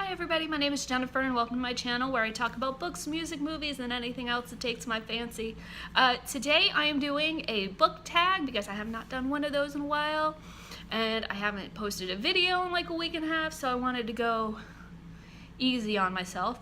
Hi everybody, my name is Jennifer and welcome to my channel where I talk about books, music, movies, and anything else that takes my fancy. Today I am doing a book tag because I have not done one of those in a while and I haven't posted a video in like a week and a half, so I wanted to go easy on myself.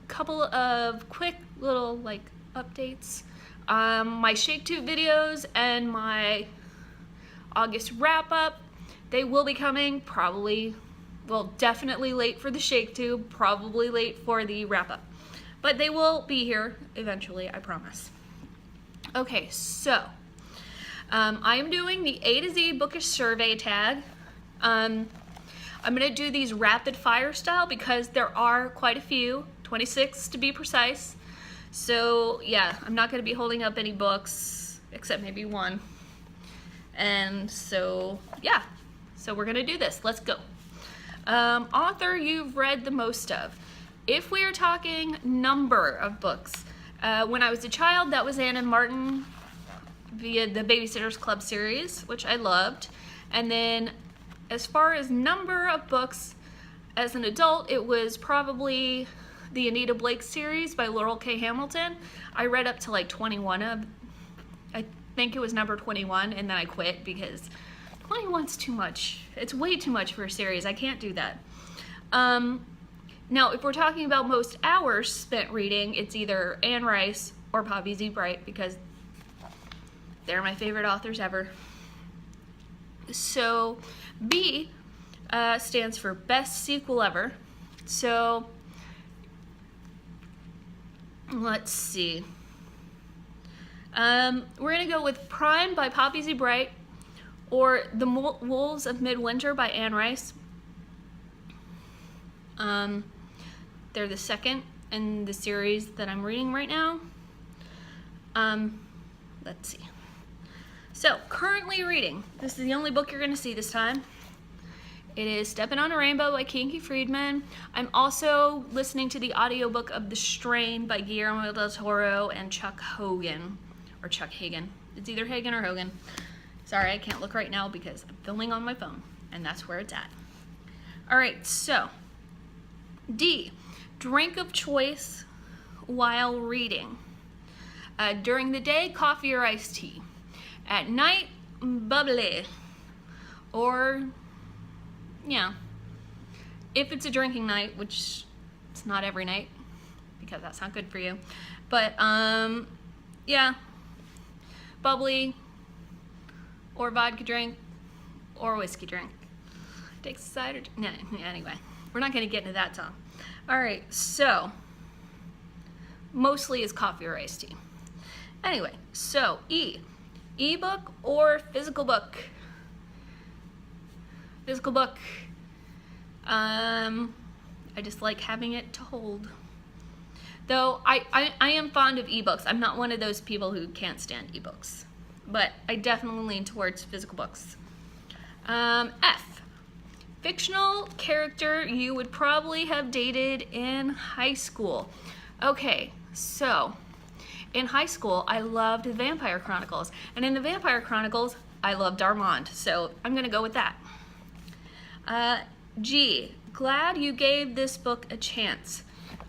Couple of quick little like updates. My ShakeTube videos and my August wrap-up, they will be coming probably, well, definitely late for the ShakeTube, probably late for the wrap-up. But they will be here eventually, I promise. Okay, so I am doing the A to Z Bookish Survey Tag. I'm going to do these rapid fire style because there are quite a few, 26 to be precise. So yeah, I'm not going to be holding up any books except maybe one. And so yeah, so we're gonna do this. Let's go. Author you've read the most of. If we are talking number of books, when I was a child, that was Anne and Martin via the Babysitter's Club series, which I loved. And then as far as number of books as an adult, it was probably the Anita Blake series by Laurel K. Hamilton. I read up to like 21 of, I think it was number 21, and then I quit because 21's too much. It's way too much for a series. I can't do that. Now, if we're talking about most hours spent reading, it's either Anne Rice or Poppy Z. Brite because they're my favorite authors ever. So B stands for best sequel ever. So let's see. We're gonna go with Prime by Poppy Z. Brite or The Wolves of Midwinter by Anne Rice. They're the second in the series that I'm reading right now. Let's see. So, currently reading. This is the only book you're gonna see this time. It is Steppin' on a Rainbow by Kinky Friedman. I'm also listening to the audiobook of The Strain by Guillermo del Toro and Chuck Hogan. Or Chuck Hagen. It's either Hagen or Hogan. Sorry, I can't look right now because I'm filming on my phone, and that's where it's at. Alright, so, D, drink of choice while reading. During the day, coffee or iced tea. At night, bubbly. Or, yeah, if it's a drinking night, which it's not every night, because that's not good for you. But, yeah, bubbly, or vodka drink, or whiskey drink. Takes a cider. No, anyway, we're not going to get into that song. Alright, so, mostly is coffee or iced tea. Anyway, so, E, ebook or physical book? Physical book. I just like having it to hold. Though I am fond of ebooks. I'm not one of those people who can't stand ebooks. But I definitely lean towards physical books. F. Fictional character you would probably have dated in high school. Okay, so in high school I loved the Vampire Chronicles. And in the Vampire Chronicles I loved Armand. So I'm gonna go with that. G. Glad you gave this book a chance.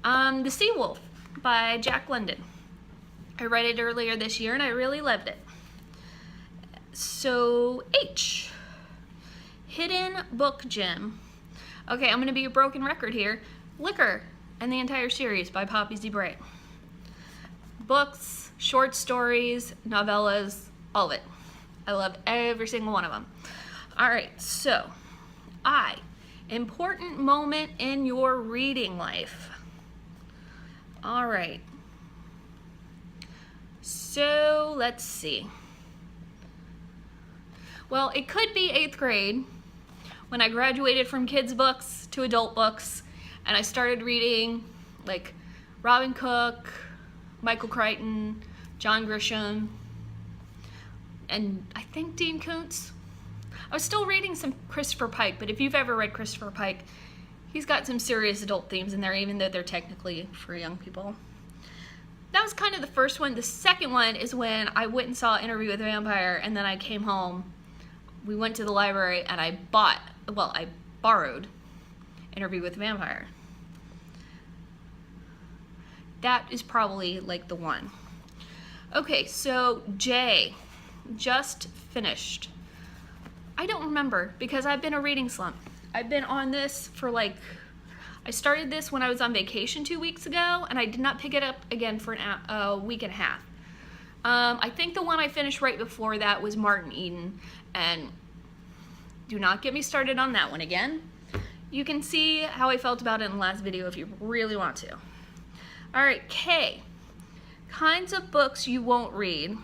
The Sea Wolf by Jack London. I read it earlier this year and I really loved it. So, H. Hidden Book Gem. Okay, I'm going to be a broken record here. Liquor and the entire series by Poppy Z. Brite. Books, short stories, novellas, all of it. I loved every single one of them. Alright, so, I. Important moment in your reading life. Alright. So, let's see. Well, it could be 8th grade when I graduated from kids' books to adult books and I started reading like Robin Cook, Michael Crichton, John Grisham, and I think Dean Koontz. I was still reading some Christopher Pike, but if you've ever read Christopher Pike, he's got some serious adult themes in there, even though they're technically for young people. That was kind of the first one. The second one is when I went and saw Interview with a Vampire, and then I came home we went to the library and I borrowed Interview with a Vampire. That is probably like the one. Okay, so J, just finished. I don't remember because I've been a reading slump. I've been on this for like, I started this when I was on vacation 2 weeks ago, and I did not pick it up again for a week and a half. I think the one I finished right before that was Martin Eden, and do not get me started on that one again. You can see how I felt about it in the last video if you really want to. All right, K, kinds of books you won't read.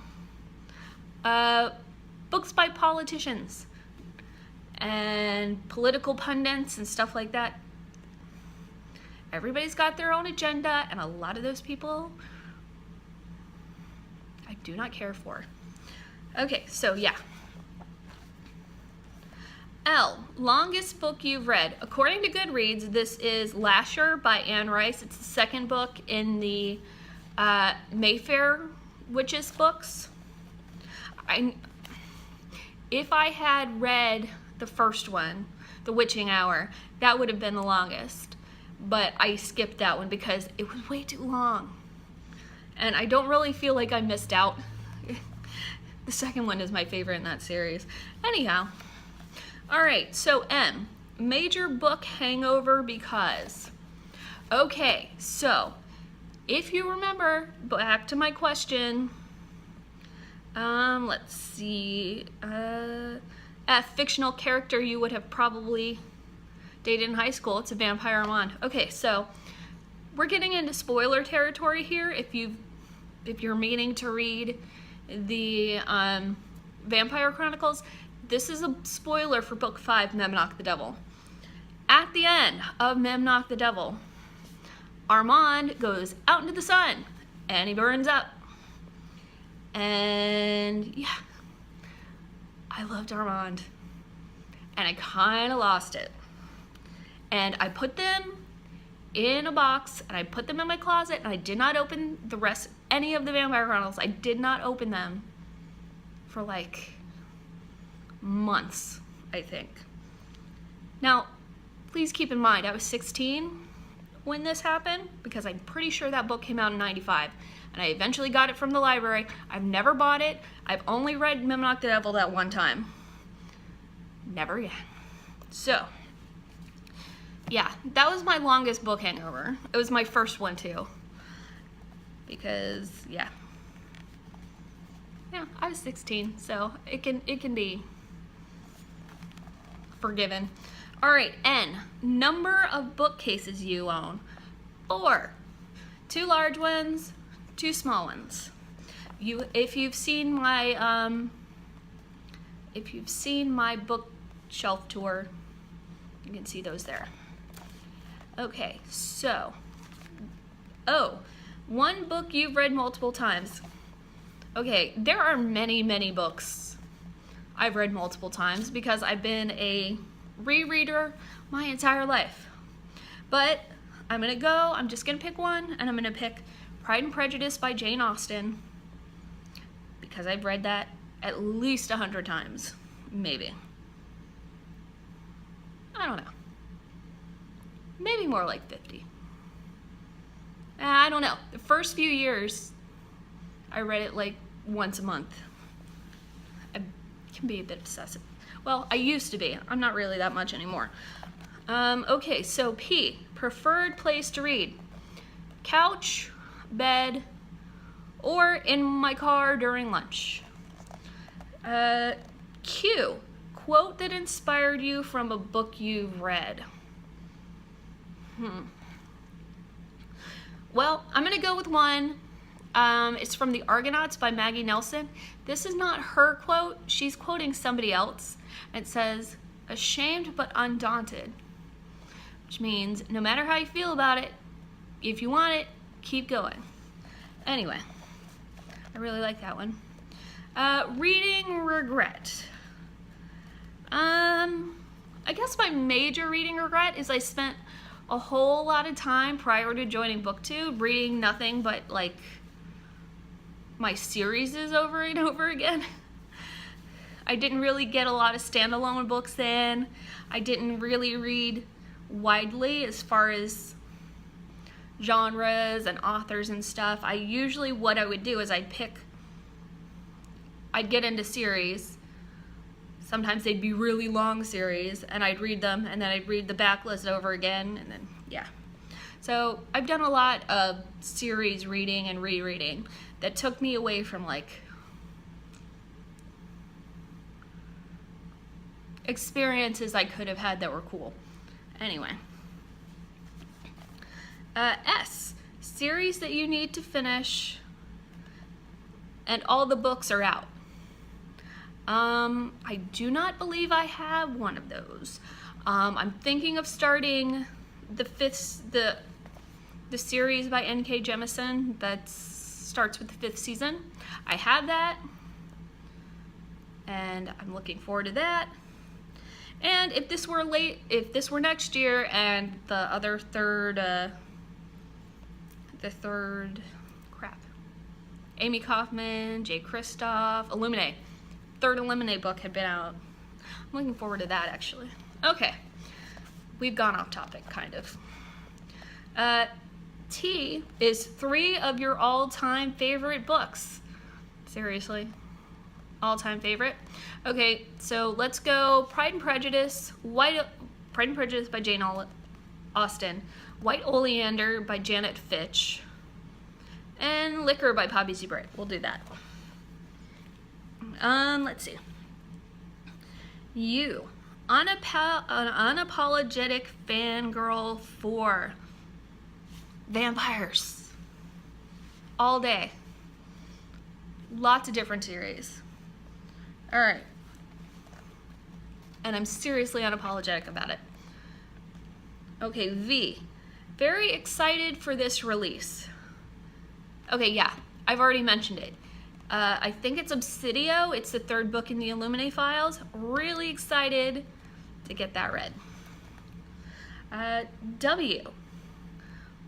Books by politicians and political pundits and stuff like that. Everybody's got their own agenda, and a lot of those people I do not care for. Okay, so yeah. L, longest book you've read. According to Goodreads, this is Lasher by Anne Rice. It's the second book in the Mayfair Witches books. If I had read the first one, The Witching Hour, that would have been the longest. But I skipped that one because it was way too long. And I don't really feel like I missed out. The second one is my favorite in that series. Anyhow. All right, so M, major book hangover because. Okay, so if you remember, back to my question. Let's see. A fictional character you would have probably dated in high school. It's a vampire Armand. Okay, so we're getting into spoiler territory here. If you're meaning to read the Vampire Chronicles, this is a spoiler for book 5, Memnoch the Devil. At the end of Memnoch the Devil, Armand goes out into the sun and he burns up. And yeah, I loved Armand. And I kind of lost it. And I put them in a box and I put them in my closet, and I did not open any of the Vampire Chronicles. I did not open them for like months, I think. Now, please keep in mind, I was 16 when this happened, because I'm pretty sure that book came out in 95, and I eventually got it from the library. I've never bought it. I've only read Memnoch the Devil that one time. Never again. So, yeah, that was my longest book hangover. It was my first one too. Because, yeah, I was 16, so it can be forgiven. All right, N, number of bookcases you own. 4, 2 large ones, 2 small ones. If you've seen my bookshelf tour, you can see those there. Okay, so, one book you've read multiple times. Okay, there are many, many books I've read multiple times because I've been a rereader my entire life. But I'm just gonna pick one, and I'm gonna pick Pride and Prejudice by Jane Austen, because I've read that at least 100 times, maybe. I don't know. Maybe more like 50. I don't know. The first few years, I read it like once a month. I can be a bit obsessive. Well, I used to be. I'm not really that much anymore. Okay, so P, preferred place to read. Couch, bed, or in my car during lunch. Q, quote that inspired you from a book you've read. Well, I'm gonna go with one. It's from The Argonauts by Maggie Nelson. This is not her quote. She's quoting somebody else. It says, "Ashamed but undaunted," which means no matter how you feel about it, if you want it, keep going. Anyway, I really like that one. Reading regret. I guess my major reading regret is I spent a whole lot of time prior to joining BookTube reading nothing but like my series over and over again. I didn't really get a lot of standalone books in. I didn't really read widely as far as genres and authors and stuff. What I would do is I'd get into series. Sometimes they'd be really long series, and I'd read them, and then I'd read the backlist over again, and then, yeah. So I've done a lot of series reading and rereading that took me away from like experiences I could have had that were cool. Anyway. S, series that you need to finish and all the books are out. I do not believe I have one of those. I'm thinking of starting the series by N.K. Jemisin that starts with the 5th season. I have that, and I'm looking forward to that. And if this were next year, and the other Amy Kaufman, Jay Kristoff, Illuminate. Third Illuminate book had been out. I'm looking forward to that, actually. Okay, we've gone off topic, kind of. T is 3 of your all-time favorite books. Seriously? All-time favorite? Okay, so let's go Pride and Prejudice by Jane Austen, White Oleander by Janet Fitch, and Liquor by Poppy C. Bray. We'll do that. Let's see. You, an unapologetic fangirl for vampires. All day. Lots of different series. All right. And I'm seriously unapologetic about it. Okay, V. Very excited for this release. Okay, yeah, I've already mentioned it. I think it's Obsidio. It's the 3rd book in the Illuminate files. Really excited to get that read. W.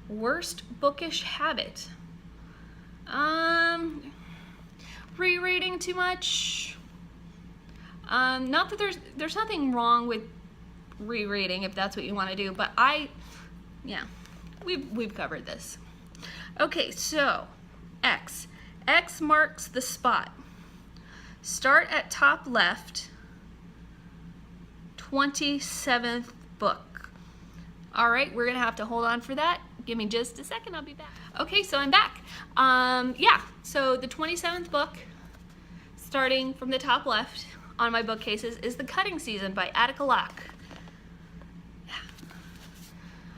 Worst bookish habit. Rereading too much. Not that there's nothing wrong with rereading if that's what you want to do, but yeah, we've covered this. Okay, so X. X marks the spot. Start at top left, 27th book. All right, we're gonna have to hold on for that. Give me just a second, I'll be back. Okay, so I'm back. Yeah, so the 27th book, starting from the top left on my bookcases, is The Cutting Season by Attica Locke. Yeah.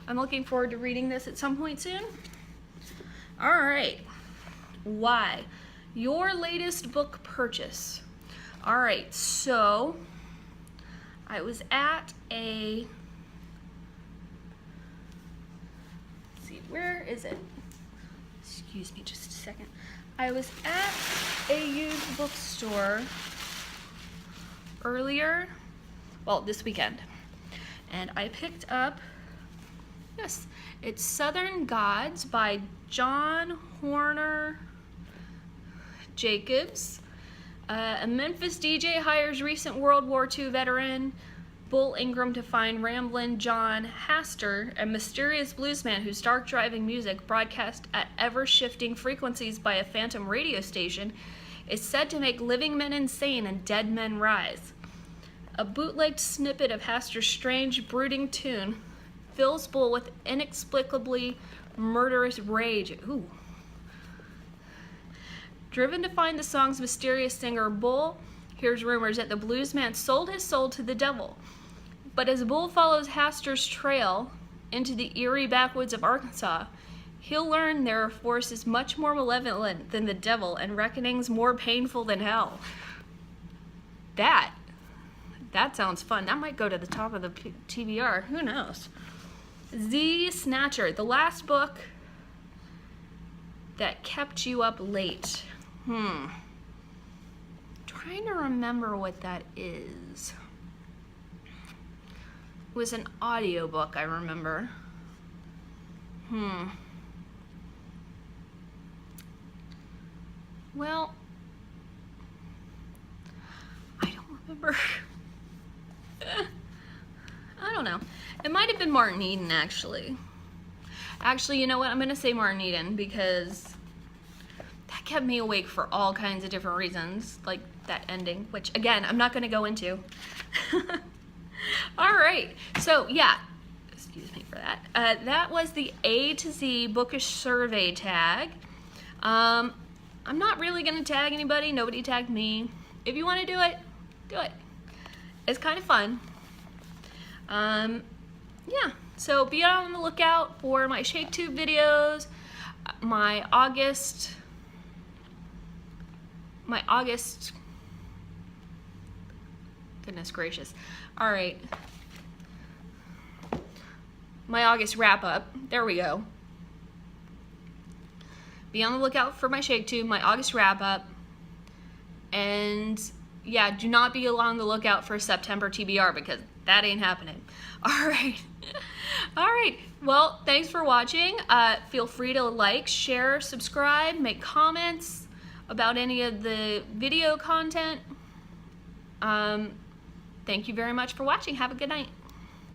I'm looking forward to reading this at some point soon. All right. Y, your latest book purchase. All right, so I was at let's see, where is it? Excuse me just a second. I was at a used bookstore earlier, well, this weekend, and I picked up, yes, it's Southern Gods by John Horner Jacobs. A Memphis DJ hires recent World War II veteran Bull Ingram to find ramblin' John Haster, a mysterious bluesman whose dark driving music, broadcast at ever-shifting frequencies by a phantom radio station, is said to make living men insane and dead men rise. A bootlegged snippet of Haster's strange, brooding tune fills Bull with inexplicably murderous rage. Ooh. Driven to find the song's mysterious singer, Bull hears rumors that the bluesman sold his soul to the devil. But as Bull follows Haster's trail into the eerie backwoods of Arkansas, he'll learn there are forces much more malevolent than the devil and reckonings more painful than hell. That sounds fun. That might go to the top of the TBR. Who knows? Z Snatcher, the last book that kept you up late. Trying to remember what that is. It was an audiobook, I remember. Well, I don't Remember? I don't know. It might have been Martin Eden, actually. Actually, you know what? I'm going to say Martin Eden because that kept me awake for all kinds of different reasons, like that ending, which, again, I'm not going to go into. All right. So, yeah. Excuse me for that. That was the A to Z Bookish Survey Tag. I'm not really going to tag anybody. Nobody tagged me. If you want to do it, do it. It's kind of fun. Yeah, so be on the lookout for my ShakeTube videos, my August, goodness gracious, all right, my August wrap-up, there we go. Be on the lookout for my ShakeTube, my August wrap-up, and yeah, do not be on the lookout for September TBR because that ain't happening. All right. All right. Well, thanks for watching. Feel free to like, share, subscribe, make comments about any of the video content. Thank you very much for watching. Have a good night.